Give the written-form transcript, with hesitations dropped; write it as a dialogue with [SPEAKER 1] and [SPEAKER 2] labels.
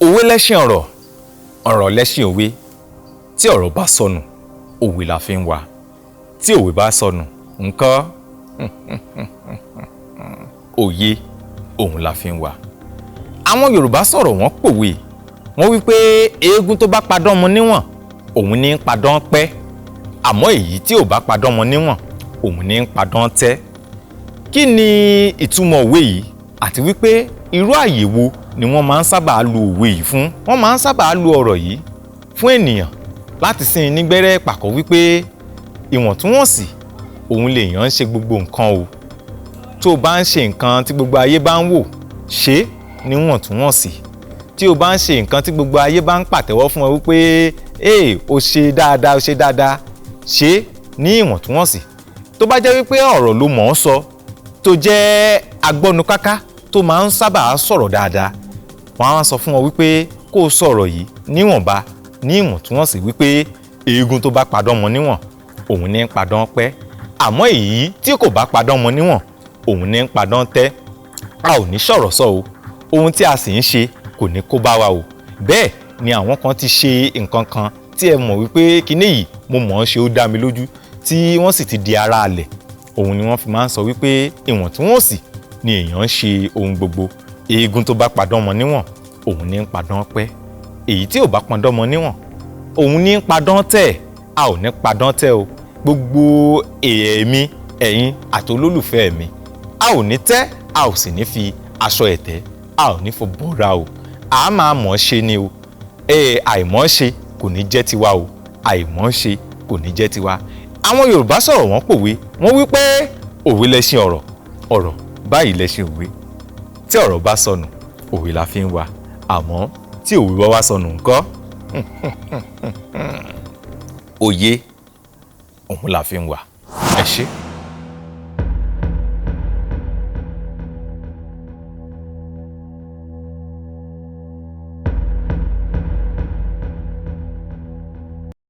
[SPEAKER 1] Òwe lẹ́ṣin ọ̀rọ̀, ọ̀rọ̀ lẹ́ṣin òwe. Tí ọ̀rọ̀ bá sọnù, òwe la fi ń wá. Tí òwe bá sọnù, ńkọ́ òye òun la fi ń wá. Àwọn Yorùbá sọ̀rọ̀ wọ́n pòwe. Wọ́n wí pé eégún tó bá padán mọ níwọ̀n, òun ní ń padán pẹ́. Àmọ́ èyí tí ò bá padán mọ níwọ̀n, òun ní ń padán tẹ́. Kí ni ìtumọ̀ òwe yìí? Àti wípé irú àyè wo ni wọ́n máa ń sábà lo òwe yìí fún? Wọ́n máa ń sábà lo ọ̀rọ̀ yìí fún ènìyàn láti sin nígbẹ́rẹ́ pàkọ́ wípé ìwọ̀ntúnwọ̀nsì òun lèèyàn ń ṣe gbogbo nǹkan o. Tó o bá ń ṣe nǹkan tí gbogbo ayé bá ń wò, ṣe é níwọ̀ntúnwọ̀nsì. Tí o bá ń ṣe nǹkan tí gbogbo ayé bá ń pàtẹ́wọ́ fún ọ wípé o ṣe dáadáa, o ṣe dáadáa, ṣe é ní ìwọ̀ntúnwọ̀nsì. Tó bá jẹ́ wípé ọ̀rọ̀ ló mọ̀ ọ́ sọ, tó jẹ́ agbọ́nukáká tó máa ń sábà sọ̀rọ̀ dáadáa, wọ́n á sọ fún ọ wípé kó o sọ̀rọ̀ yìí níwọ̀nba, ní ìwọ̀ntúnwọ̀nsì wípé eégún tó bá padán mọ níwọ̀n, òun ní ń padán pẹ́. Àmọ́ èyí tí kò bá padán mọ níwọ̀n, òun ní ń padán tẹ́. A ò ní sọ̀rọ̀ sọ o, ohun tí a sì ń ṣe kò ní kó bá wa o. Bẹ́ẹ̀ ni àwọn kan ti ṣe nǹkan kan tí ẹ mọ̀ wípé kíní yìí mo mọ̀ ọ́n ṣe, ó dá mi lójú, tí wọ́n sì ti di ara alẹ̀. Òun ni wọ́n fi máa ń sọ wípé ìwọ̀ntúnwọ̀nsì ni èèyàn ń ṣe ohun gbogbo. Eégún tó bá padán mọ níwọ̀n, òun ní ń padán pẹ́. Èyí tí ò bá padán mọ níwọ̀n, òun ní ń padán tẹ́. A ò ní padán tẹ́ o. Gbogbo èmi, ẹ̀yin àti olólùfẹ́ mi, a ò ní tẹ́, a ò sì ní fi aṣọ ẹ̀tẹ́, a ò ní fọ bọ́ra o. A máa mọ̀ ọ́ ṣe ni o. Àìmọ̀ ṣe kò ní jẹ́ tiwa o. Àìmọ̀ ṣe kò ní jẹ́ tiwa. Àwọn Yorùbá sọ̀rọ̀ wọ́n pòwe. Wọ́n wí pé òwe lẹṣin ọ̀rọ̀, ọ̀rọ̀ báyìí lẹṣin òwe. Tí ọ̀rọ̀ bá sọnù, òwe la fi ń wá. Àmọ́ tí òwe bá wá sọnù ńkọ́? Òye òun la fi ń wá. Ẹ ṣé.